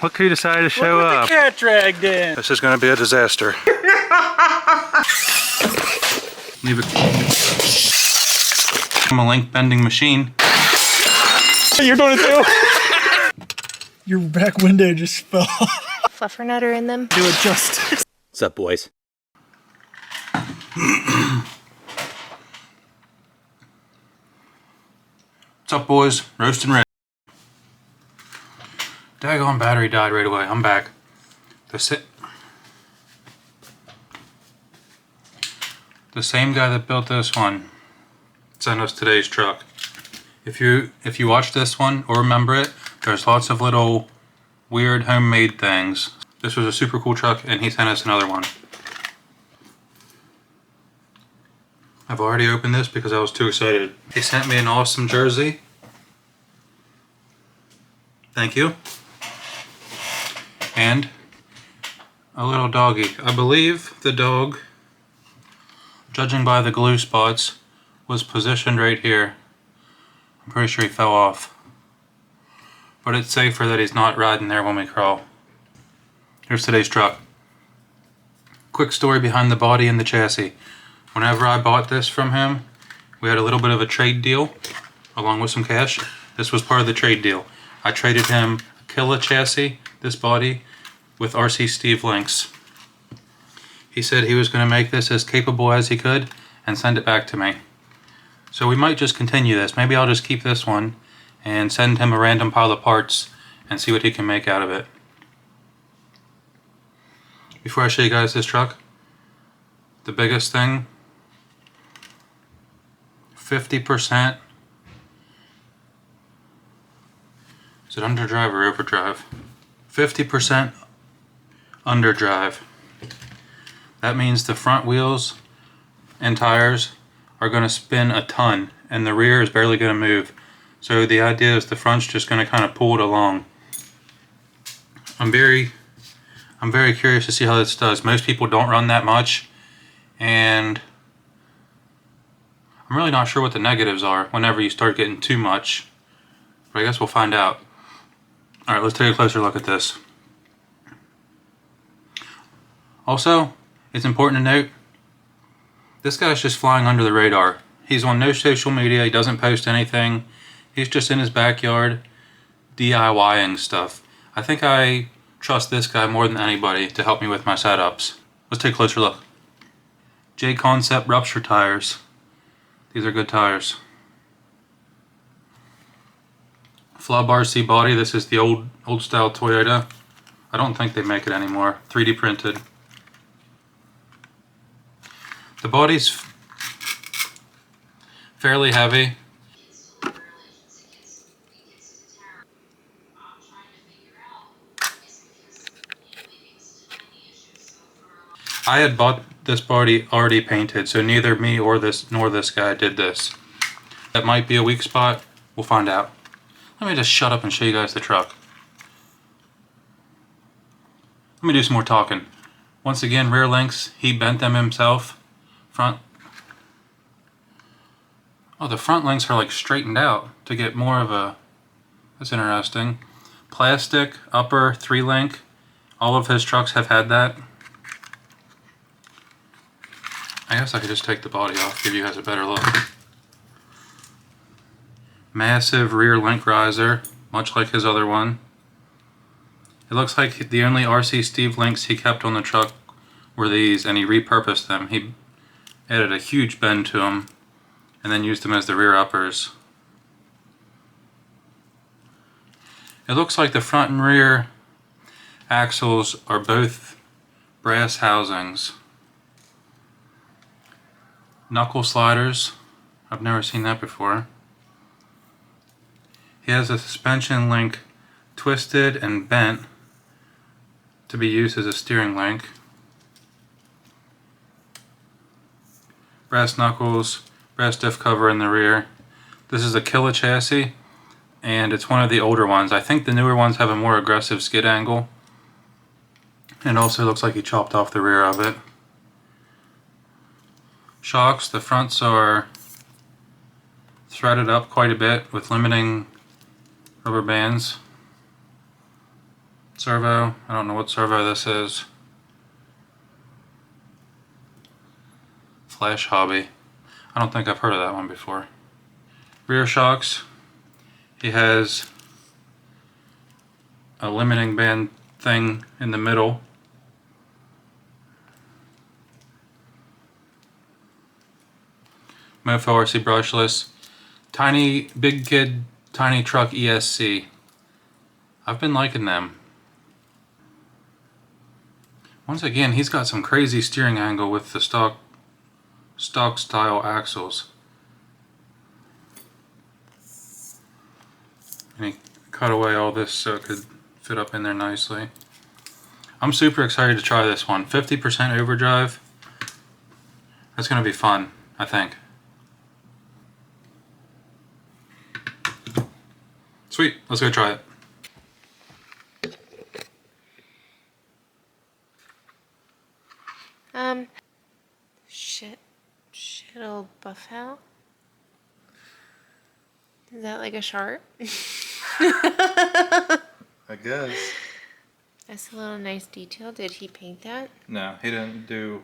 Look who decided to show up. The cat dragged in. This is going to be a disaster. Leave it. I'm a link bending machine. You're doing it too. Your back window just fell. Fluffernutter in them. Do it justice. What's up, boys? What's up, boys? Roastin' red. Daggone battery died right away. I'm back. The same guy that built this one sent us today's truck. If you watch this one or remember it, there's lots of little weird homemade things. This was a super cool truck, and he sent us another one. I've already opened this because I was too excited. He sent me an awesome jersey. Thank you. And a little doggy. I believe the dog, judging by the glue spots, was positioned right here. I'm pretty sure he fell off. But it's safer that he's not riding there when we crawl. Here's today's truck. Quick story behind the body and the chassis. Whenever I bought this from him, we had a little bit of a trade deal along with some cash. This was part of the trade deal. I traded him a KILLR chassis, this body, with RC Steve links. He said he was going to make this as capable as he could and send it back to me. So we might just continue this. Maybe I'll just keep this one and send him a random pile of parts and see what he can make out of it. Before I show you guys this truck, the biggest thing, 50%, is it underdrive or overdrive? 50% underdrive. That means the front wheels and tires are going to spin a ton and the rear is barely going to move. So the idea is the front's just going to kind of pull it along. I'm very curious to see how this does. Most people don't run that much, and I'm really not sure what the negatives are whenever you start getting too much, but I guess we'll find out. Alright, let's take a closer look at this. Also, it's important to note, this guy's just flying under the radar. He's on no social media, he doesn't post anything. He's just in his backyard DIYing stuff. I think I trust this guy more than anybody to help me with my setups. Let's take a closer look. J Concept rupture tires. These are good tires. Flub RC body. This is the old style Toyota. I don't think they make it anymore. 3D printed. The body's fairly heavy. I had bought this body already painted, so neither me or this guy did this. That might be a weak spot. We'll find out. Let me just shut up and show you guys the truck. Let me do some more talking. Once again, rear links, he bent them himself. Front. Oh, the front links are like straightened out to get more of a... That's interesting. Plastic, upper, 3-link. All of his trucks have had that. I guess I could just take the body off, give you guys a better look. Massive rear link riser, much like his other one. It looks like the only RC Steve links he kept on the truck were these, and he repurposed them. He added a huge bend to them, and then used them as the rear uppers. It looks like the front and rear axles are both brass housings. Knuckle sliders. I've never seen that before. He has a suspension link twisted and bent to be used as a steering link. Brass knuckles, brass diff cover in the rear. This is a KILLR chassis, and it's one of the older ones. I think the newer ones have a more aggressive skid angle. And also looks like he chopped off the rear of it. Shocks, the fronts are threaded up quite a bit with limiting rubber bands. servo. I don't know what servo this is. Flash Hobby. I don't think I've heard of that one before. Rear shocks. He has a limiting band thing in the middle. Mofo RC brushless. Tiny Big Kid Tiny Truck ESC. I've been liking them. Once again, he's got some crazy steering angle with the stock style axles. And he cut away all this so it could fit up in there nicely. I'm super excited to try this one. 50% overdrive. That's going to be fun, I think. Sweet, let's go try it. Shit old buffalo. Is that like a shark? I guess. That's a little nice detail. Did he paint that? No, he didn't do...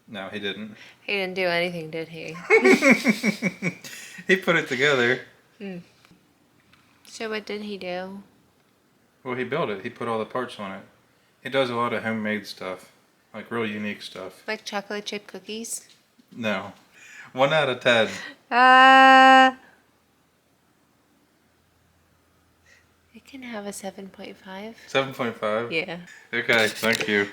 No, he didn't. He didn't do anything, did he? He put it together. So what did he do? Well, he built it. He put all the parts on it. He does a lot of homemade stuff. Like real unique stuff. Like chocolate chip cookies? No. 1 out of 10. It can have a 7.5. 7.5? Yeah. Okay, thank you.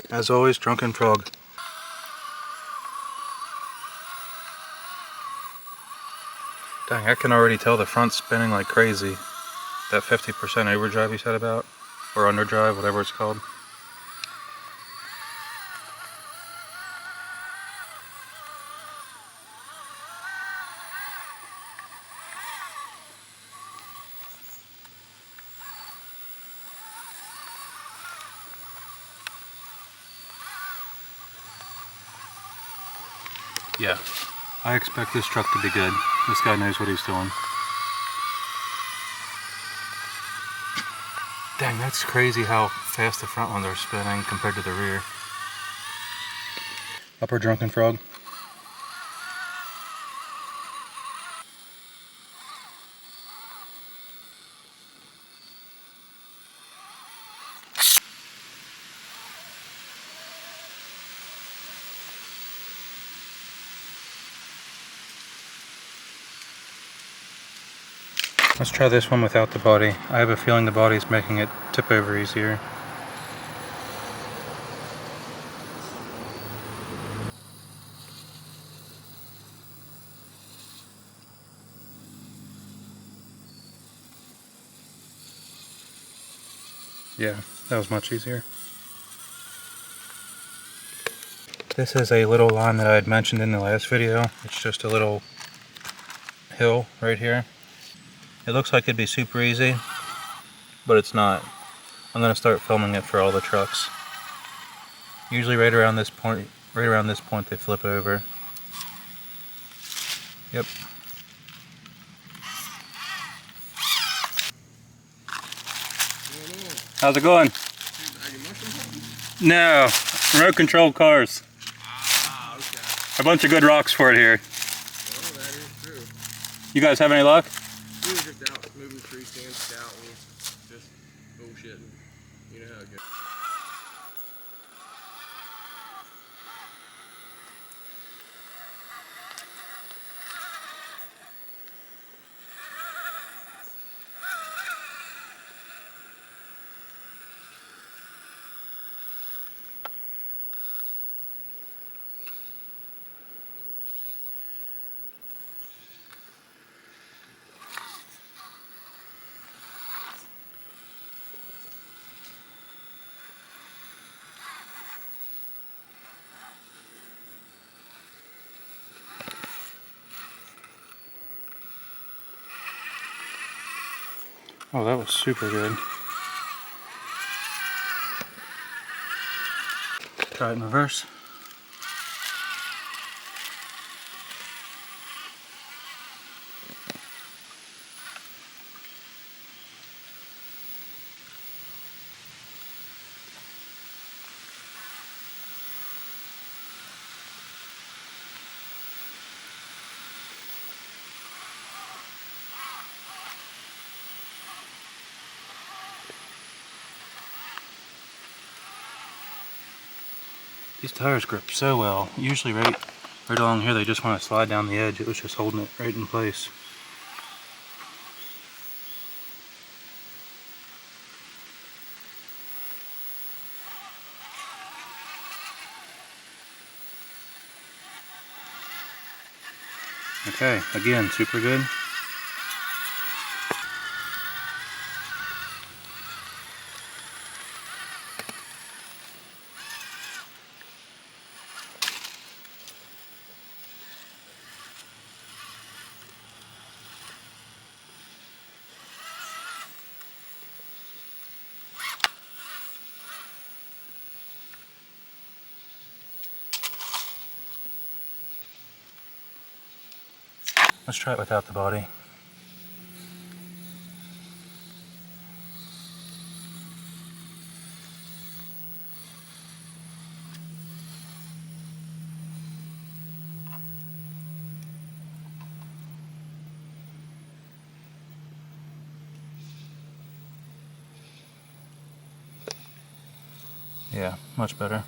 As always, Drunken Frog. Dang, I can already tell the front's spinning like crazy. That 50% overdrive you said about? Or underdrive, whatever it's called. Yeah, I expect this truck to be good. This guy knows what he's doing. Dang, that's crazy how fast the front ones are spinning compared to the rear. Upper Drunken Frog. Let's try this one without the body. I have a feeling the body's making it tip over easier. Yeah, that was much easier. This is a little line that I had mentioned in the last video. It's just a little hill right here. It looks like it'd be super easy, but it's not. I'm gonna start filming it for all the trucks. Usually right around this point they flip over. Yep. How's it going? No, remote controlled cars. Ah, okay. A bunch of good rocks for it here. Well, that is true. You guys have any luck? We were just out moving tree stands out and just bullshitting. You know how it goes. Oh, that was super good. Try it in reverse. These tires grip so well. Usually right along here they just want to slide down the edge. It was just holding it right in place. Okay, again, super good. Let's try it without the body. Yeah, much better.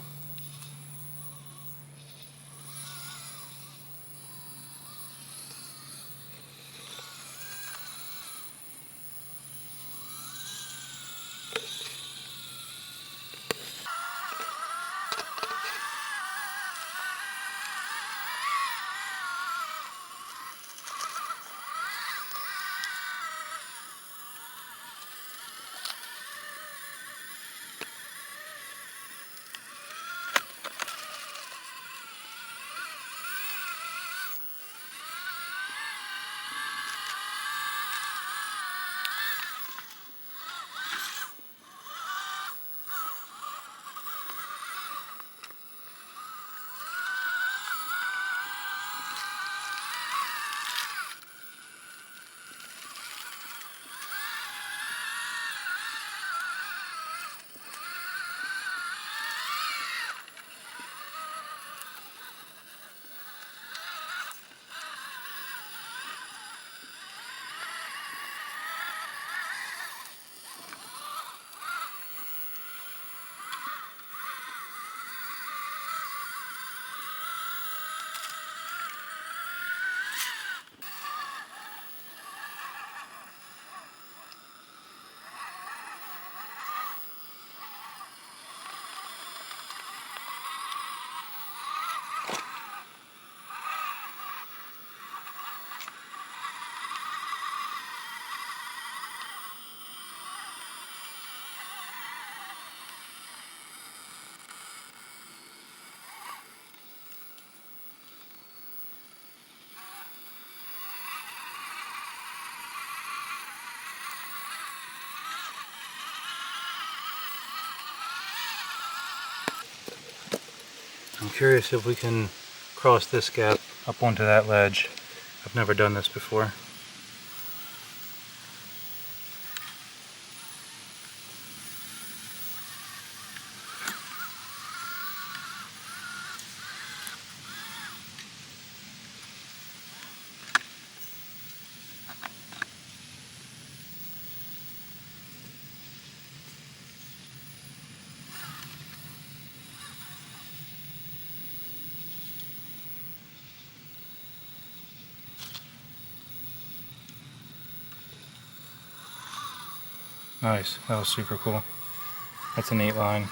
I'm curious if we can cross this gap up onto that ledge. I've never done this before. Nice, that was super cool. That's a neat line.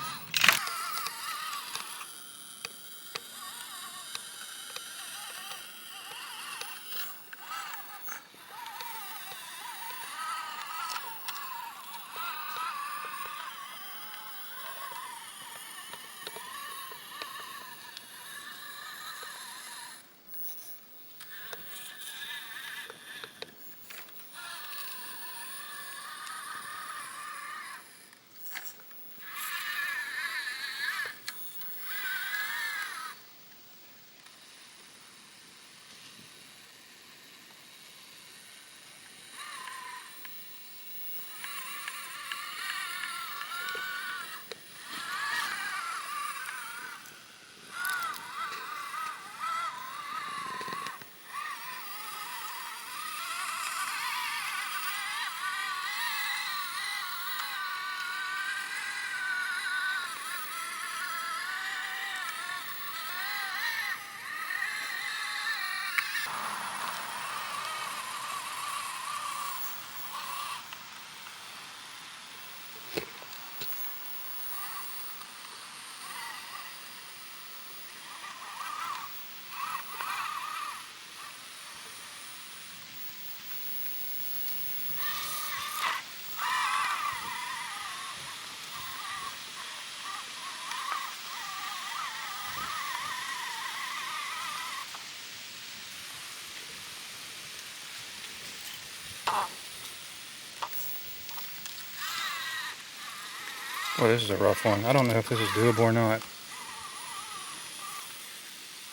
Well, this is a rough one. I don't know if this is doable or not.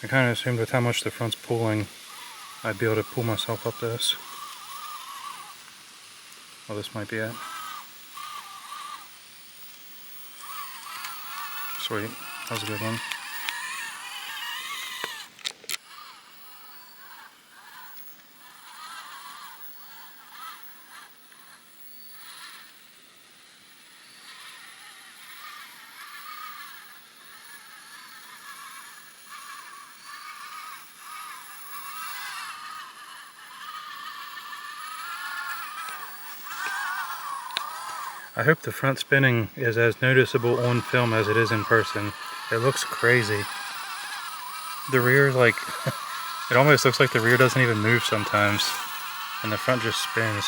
I kind of assumed with how much the front's pulling, I'd be able to pull myself up this. Well, this might be it. Sweet. That was a good one. I hope the front spinning is as noticeable on film as it is in person. It looks crazy. The rear, like, it almost looks like the rear doesn't even move sometimes, and the front just spins.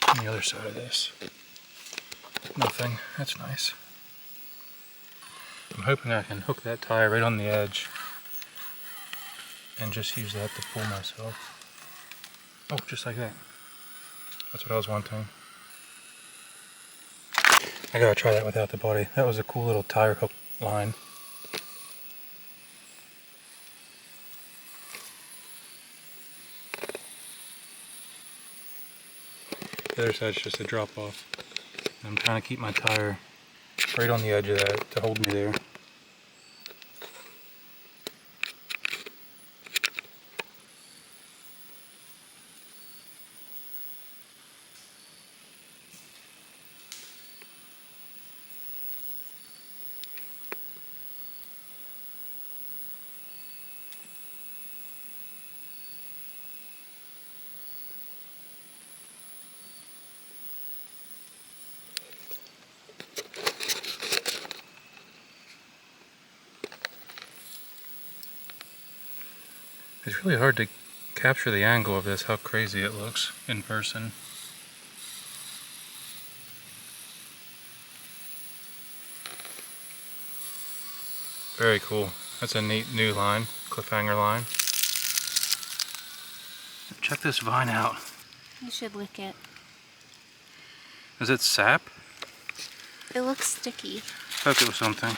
On the other side of this. Nothing. That's nice. I'm hoping I can hook that tire right on the edge and just use that to pull myself. Oh, just like that. That's what I was wanting. I gotta try that without the body. That was a cool little tire hook line. The other side's just a drop off. I'm trying to keep my tire right on the edge of that to hold me there. It's really hard to capture the angle of this, how crazy it looks in person. Very cool. That's a neat new line, cliffhanger line. Check this vine out. You should lick it. Is it sap? It looks sticky. Poke it with something.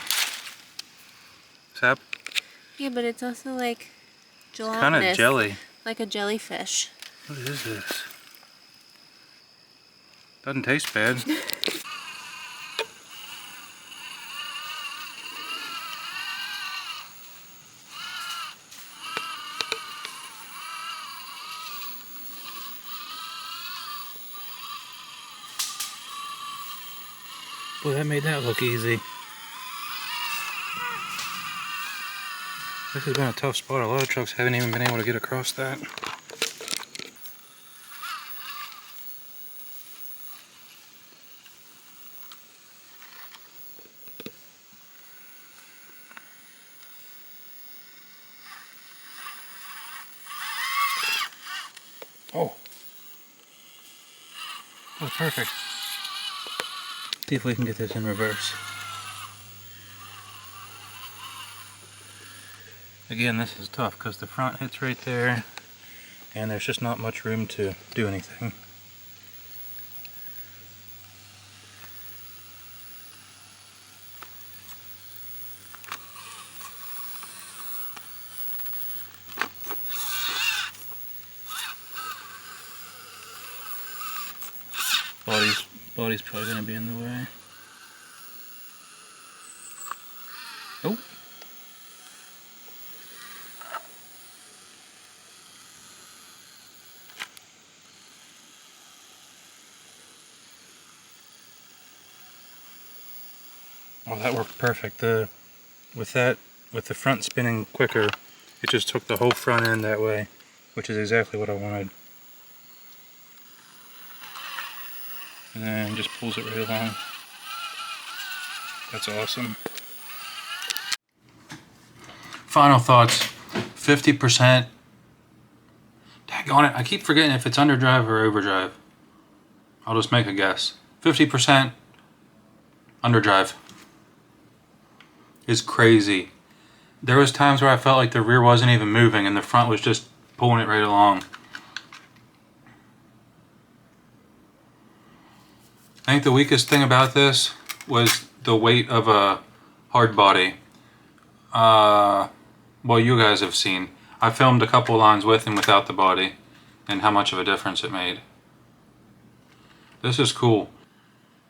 Sap? Yeah, but it's also like gelatinous. Kind of jelly. Like a jellyfish. What is this? Doesn't taste bad. Boy, that made that look easy. This has been a tough spot. A lot of trucks haven't even been able to get across that. Oh. That was perfect. See if we can get this in reverse. Again, this is tough because the front hits right there and there's just not much room to do anything. Body's Body's probably going to be in the way. Oh. Oh, that worked perfect. With the front spinning quicker, it just took the whole front end that way, which is exactly what I wanted. And then just pulls it right along. That's awesome. Final thoughts. 50%. Daggone it, I keep forgetting if it's underdrive or overdrive. I'll just make a guess. 50% underdrive is crazy. There was times where I felt like the rear wasn't even moving and the front was just pulling it right along. I think the weakest thing about this was the weight of a hard body. Well, you guys have seen. I filmed a couple lines with and without the body and how much of a difference it made. This is cool.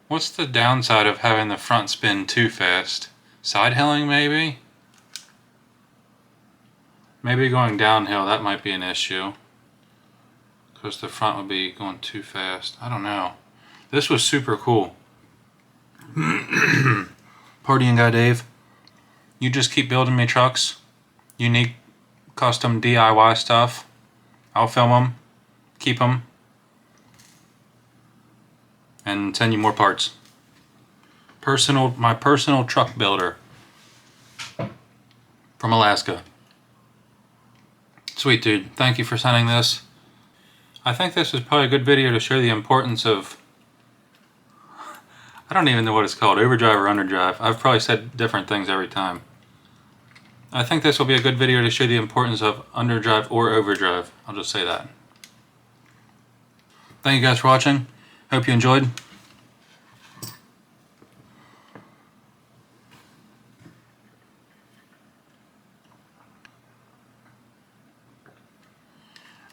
What's the downside of having the front spin too fast? Side hilling maybe? Maybe going downhill, that might be an issue. Because the front would be going too fast. I don't know. This was super cool. Partying Guy Dave. You just keep building me trucks. Unique, custom DIY stuff. I'll film them. Keep them. And send you more parts. My personal truck builder. From Alaska. Sweet dude, thank you for sending this. I think this is probably a good video to show the importance of, I don't even know what it's called, overdrive or underdrive. I've probably said different things every time. I think this will be a good video to show the importance of underdrive or overdrive. I'll just say that. Thank you guys for watching. Hope you enjoyed.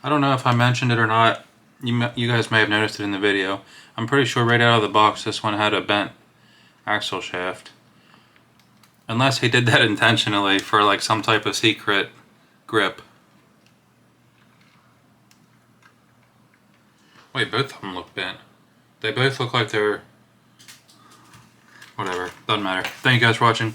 I don't know if I mentioned it or not. You guys may have noticed it in the video. I'm pretty sure right out of the box this one had a bent axle shaft. Unless he did that intentionally for like some type of secret grip. Wait, both of them look bent. They both look like they're... whatever, doesn't matter. Thank you guys for watching.